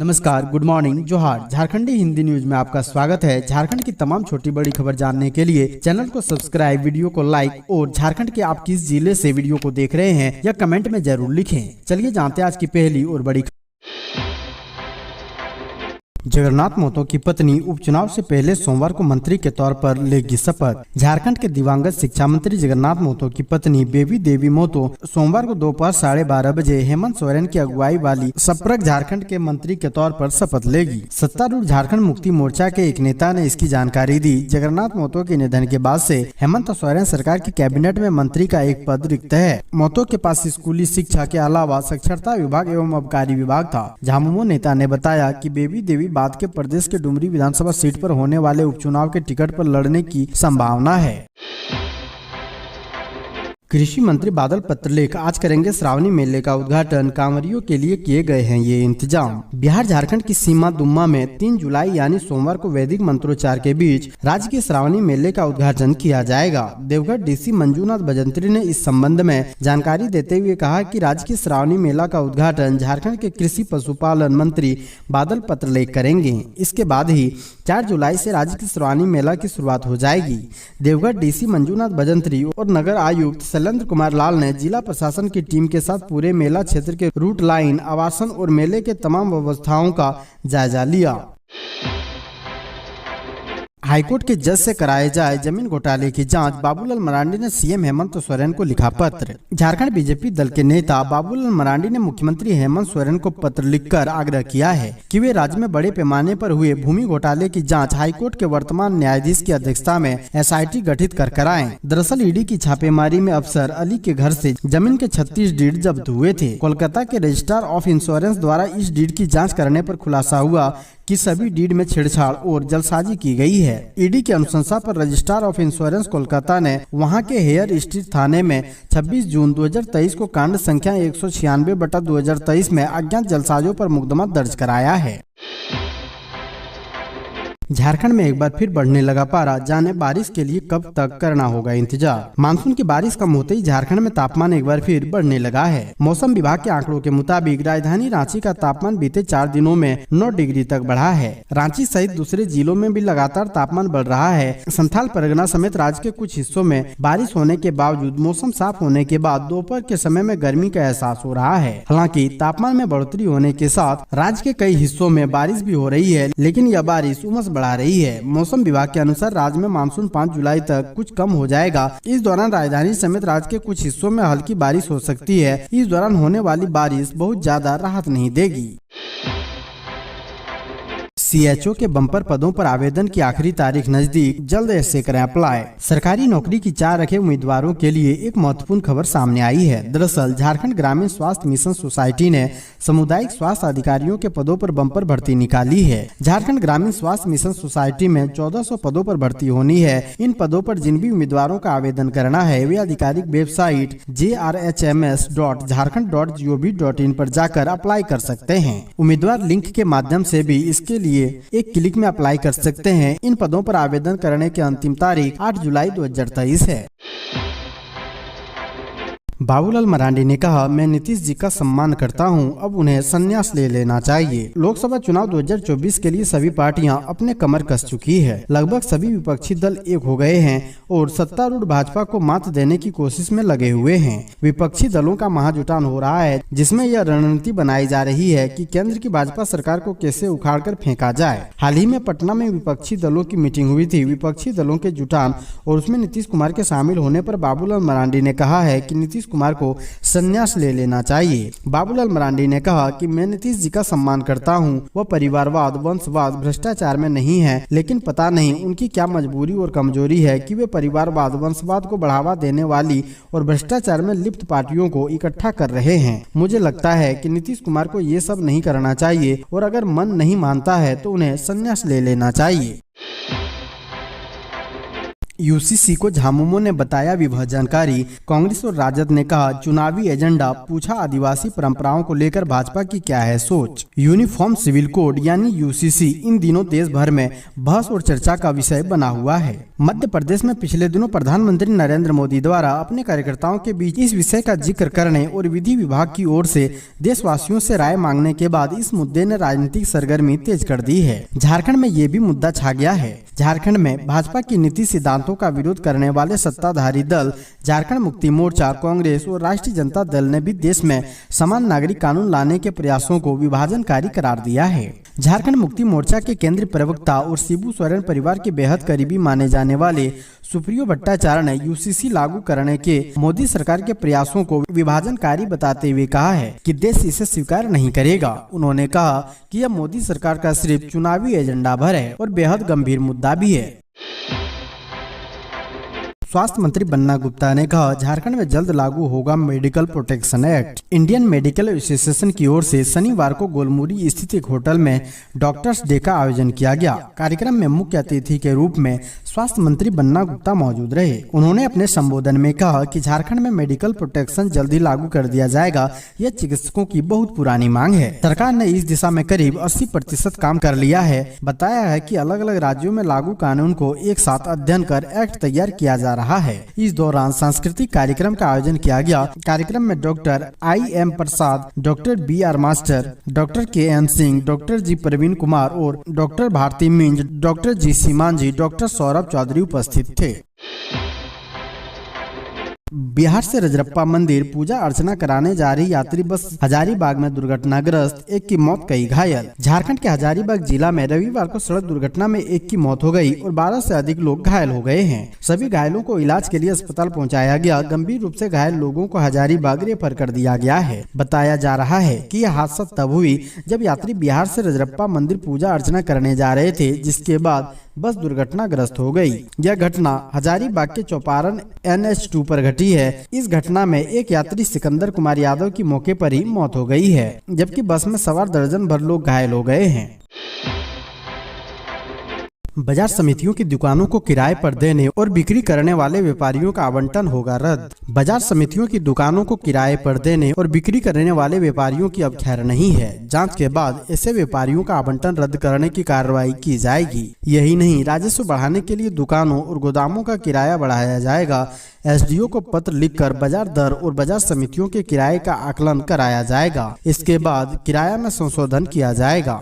नमस्कार, good morning, जोहार। झारखंडी Hindi news में आपका स्वागत है। झारखंड की तमाम छोटी बड़ी खबर जानने के लिए चैनल को सब्सक्राइब, वीडियो को लाइक और झारखंड के आप किस जिले से वीडियो को देख रहे हैं या कमेंट में जरूर लिखें। चलिए जानते हैं आज की पहली और बड़ी। जगन्नाथ महतो की पत्नी उपचुनाव से पहले सोमवार को मंत्री के तौर पर लेगी शपथ। झारखंड के दिवंगत शिक्षा मंत्री जगन्नाथ महतो की पत्नी बेबी देवी महतो सोमवार को दोपहर 12:30 बजे हेमंत सोरेन की अगुवाई वाली संपर्क झारखंड के मंत्री के तौर पर शपथ लेगी। सत्तारूढ़ झारखंड मुक्ति मोर्चा के एक नेता ने इसकी जानकारी दी। जगन्नाथ महतो के निधन के बाद से हेमंत सोरेन सरकार की कैबिनेट में मंत्री का एक पद रिक्त है। महतो के पास स्कूली शिक्षा के अलावा साक्षरता विभाग एवं आबकारी विभाग था। झामुमो नेता ने बताया कि बेबी देवी बाद के प्रदेश के डुमरी विधानसभा सीट पर होने वाले उपचुनाव के टिकट पर लड़ने की संभावना है। कृषि मंत्री बादल पत्रलेख आज करेंगे श्रावणी मेले का उद्घाटन। कांवरियों के लिए किए गए हैं ये इंतजाम। बिहार झारखंड की सीमा दुम्मा में 3 जुलाई यानी सोमवार को वैदिक मंत्रोच्चार के बीच राज्य के श्रावणी मेले का उद्घाटन किया जाएगा। देवघर डीसी मंजूनाथ भजंत्री ने इस संबंध में जानकारी देते हुए कहा कि राज्य के श्रावणी मेला का उद्घाटन झारखंड के कृषि पशुपालन मंत्री बादल पत्रलेख करेंगे। इसके बाद ही 4 जुलाई से राज्य के श्रावणी मेला की शुरुआत हो जाएगी। देवघर डीसी मंजूनाथ भजंत्री और नगर आयुक्त शैलेंद्र कुमार लाल ने जिला प्रशासन की टीम के साथ पूरे मेला क्षेत्र के रूट लाइन, आवासन और मेले के तमाम व्यवस्थाओं का जायजा लिया। हाईकोर्ट के जज से कराए जाए जमीन घोटाले की जांच। बाबूलाल मरांडी ने सीएम हेमंत सोरेन को लिखा पत्र। झारखंड बीजेपी दल के नेता बाबूलाल मरांडी ने मुख्यमंत्री हेमंत सोरेन को पत्र लिखकर आग्रह किया है कि वे राज्य में बड़े पैमाने पर हुए भूमि घोटाले की जांच हाईकोर्ट के वर्तमान न्यायाधीश की अध्यक्षता में एसआईटी गठित कर कराएं। दरअसल ईडी की छापेमारी में अफसर अली के घर से जमीन के 36 डीड जब्त हुए थे। कोलकाता के रजिस्ट्रार ऑफ इंश्योरेंस द्वारा इस डीड की जाँच करने पर खुलासा हुआ कि सभी डीड में छेड़छाड़ और जलसाजी की गई है। ईडी की अनुशंसा पर रजिस्ट्रार ऑफ इंश्योरेंस कोलकाता ने वहां के हेयर स्ट्रीट थाने में 26 जून 2023 को कांड संख्या 196/2023 में अज्ञात जलसाजों पर मुकदमा दर्ज कराया है। झारखंड में एक बार फिर बढ़ने लगा पारा। जाने बारिश के लिए कब तक करना होगा इंतजार। मानसून की बारिश कम होते ही झारखंड में तापमान एक बार फिर बढ़ने लगा है। मौसम विभाग के आंकड़ों के मुताबिक राजधानी रांची का तापमान बीते 4 दिनों में 9 डिग्री तक बढ़ा है। रांची सहित दूसरे जिलों में भी लगातार तापमान बढ़ रहा है। संथाल परगना समेत राज्य के कुछ हिस्सों में बारिश होने के बावजूद मौसम साफ होने के बाद दोपहर के समय में गर्मी का एहसास हो रहा है। हालांकि तापमान में बढ़ोतरी होने के साथ राज्य के कई हिस्सों में बारिश भी हो रही है, लेकिन यह बारिश उमस बढ़ा रही है। मौसम विभाग के अनुसार राज्य में मानसून 5 जुलाई तक कुछ कम हो जाएगा। इस दौरान राजधानी समेत राज्य के कुछ हिस्सों में हल्की बारिश हो सकती है। इस दौरान होने वाली बारिश बहुत ज्यादा राहत नहीं देगी। सीएचओ के बम्पर पदों पर आवेदन की आखिरी तारीख नजदीक, जल्द ऐसे करें अप्लाई। सरकारी नौकरी की चाह रखे उम्मीदवारों के लिए एक महत्वपूर्ण खबर सामने आई है। दरअसल झारखंड ग्रामीण स्वास्थ्य मिशन सोसाइटी ने सामुदायिक स्वास्थ्य अधिकारियों के पदों पर बम्पर भर्ती निकाली है। झारखंड ग्रामीण स्वास्थ्य मिशन सोसाइटी में 1400 पदों पर भर्ती होनी है। इन पदों पर जिन भी उम्मीदवारों का आवेदन करना है वे आधिकारिक वेबसाइट jrhms.jharkhand.gov.in पर जाकर अप्लाई कर सकते हैं। उम्मीदवार लिंक के माध्यम से भी इसके लिए एक क्लिक में अप्लाई कर सकते हैं। इन पदों पर आवेदन करने की अंतिम तारीख 8 जुलाई 2023 है। बाबूलाल मरांडी ने कहा, मैं नीतीश जी का सम्मान करता हूं, अब उन्हें संन्यास ले लेना चाहिए। लोकसभा चुनाव 2024 के लिए सभी पार्टियां अपने कमर कस चुकी है। लगभग सभी विपक्षी दल एक हो गए हैं और सत्तारूढ़ भाजपा को मात देने की कोशिश में लगे हुए हैं। विपक्षी दलों का महाजुटान हो रहा है, जिसमें यह रणनीति बनाई जा रही है कि केंद्र की भाजपा सरकार को कैसे उखाड़ कर फेंका जाए। हाल ही में पटना में विपक्षी दलों की मीटिंग हुई थी। विपक्षी दलों के जुटान और उसमें नीतीश कुमार के शामिल होने पर बाबूलाल मरांडी ने कहा है कि नीतीश कुमार को संन्यास ले लेना चाहिए। बाबूलाल मरांडी ने कहा कि मैं नीतीश जी का सम्मान करता हूं, वह परिवारवाद, वंशवाद, भ्रष्टाचार में नहीं है, लेकिन पता नहीं उनकी क्या मजबूरी और कमजोरी है कि वे परिवारवाद, वंशवाद को बढ़ावा देने वाली और भ्रष्टाचार में लिप्त पार्टियों को इकट्ठा कर रहे हैं। मुझे लगता है कि नीतीश कुमार को ये सब नहीं करना चाहिए और अगर मन नहीं मानता है तो उन्हें संन्यास ले लेना चाहिए। यूसीसी को झामुमो ने बताया विवह जानकारी। कांग्रेस और राजद ने कहा, चुनावी एजेंडा पूछा, आदिवासी परंपराओं को लेकर भाजपा की क्या है सोच। यूनिफॉर्म सिविल कोड यानी यूसीसी इन दिनों देश भर में बहस और चर्चा का विषय बना हुआ है। मध्य प्रदेश में पिछले दिनों प्रधानमंत्री नरेंद्र मोदी द्वारा अपने कार्यकर्ताओं के बीच इस विषय का जिक्र करने और विधि विभाग की ओर से देशवासियों से राय मांगने के बाद इस मुद्दे ने राजनीतिक सरगर्मी तेज कर दी है। झारखंड में ये भी मुद्दा छा गया है। झारखंड में भाजपा की नीति सिद्धांतों का विरोध करने वाले सत्ताधारी दल झारखंड मुक्ति मोर्चा, कांग्रेस और राष्ट्रीय जनता दल ने भी देश में समान नागरिक कानून लाने के प्रयासों को विभाजनकारी करार दिया है। झारखंड मुक्ति मोर्चा के केंद्रीय प्रवक्ता और शिबू सोरेन परिवार के बेहद करीबी माने जाने वाले सुप्रियो भट्टाचार्य ने यूसीसी लागू करने के मोदी सरकार के प्रयासों को विभाजनकारी बताते हुए कहा है कि देश इसे स्वीकार नहीं करेगा। उन्होंने कहा कि यह मोदी सरकार का सिर्फ चुनावी एजेंडा भर है और बेहद गंभीर मुद्दा भी है। स्वास्थ्य मंत्री बन्ना गुप्ता ने कहा, झारखंड में जल्द लागू होगा medical protection act. Indian medical association की ओर से शनिवार को गोलमुरी स्थित एक होटल में डॉक्टर्स डे का आयोजन किया गया। कार्यक्रम में मुख्य अतिथि के रूप में स्वास्थ्य मंत्री बन्ना गुप्ता मौजूद रहे। उन्होंने अपने संबोधन में कहा कि झारखंड में मेडिकल प्रोटेक्शन जल्द ही लागू कर दिया जाएगा। यह चिकित्सकों की बहुत पुरानी मांग है। सरकार ने इस दिशा में करीब 80% काम कर लिया है। बताया है कि अलग अलग राज्यों में लागू कानून को एक साथ अध्ययन कर एक्ट तैयार किया जा रहा है। इस दौरान सांस्कृतिक कार्यक्रम का आयोजन किया गया। कार्यक्रम में doctor IM Prasad, doctor BR Master, doctor KN Singh, doctor G Praveen Kumar और doctor Bharti Minj, doctor G Seemanji, doctor Saurabh Chaudhary उपस्थित थे। बिहार से रजरप्पा मंदिर पूजा अर्चना कराने जा रही यात्री बस हजारीबाग में दुर्घटनाग्रस्त, एक की मौत, कई घायल। झारखंड के हजारीबाग जिला में रविवार को सड़क दुर्घटना में एक की मौत हो गई और 12 से अधिक लोग घायल हो गए हैं। सभी घायलों को इलाज के लिए अस्पताल पहुंचाया गया। गंभीर रूप से घायल लोगों को हजारीबाग रेफर कर दिया गया है। बताया जा रहा है कि यह हादसा तब हुई जब यात्री बिहार से रजरप्पा मंदिर पूजा अर्चना करने जा रहे थे, जिसके बाद बस दुर्घटनाग्रस्त हो गई। यह घटना हजारीबाग के चौपारण NH2 पर घटी है। इस घटना में एक यात्री सिकंदर कुमार यादव की मौके पर ही मौत हो गई है, जबकि बस में सवार दर्जन भर लोग घायल हो गए हैं। बाजार समितियों की दुकानों को किराए पर देने और बिक्री करने वाले व्यापारियों का आवंटन होगा रद्द। बाजार समितियों की दुकानों को किराए पर देने और बिक्री करने वाले व्यापारियों की अब खैर नहीं है। जांच के बाद ऐसे व्यापारियों का आवंटन रद्द करने की कार्रवाई की जाएगी। यही नहीं, राजस्व बढ़ाने के लिए दुकानों और गोदामों का किराया बढ़ाया जाएगा। SDO को पत्र लिखकर बाजार दर और बाजार समितियों के किराए का आकलन कराया जाएगा। इसके बाद किराया में संशोधन किया जाएगा।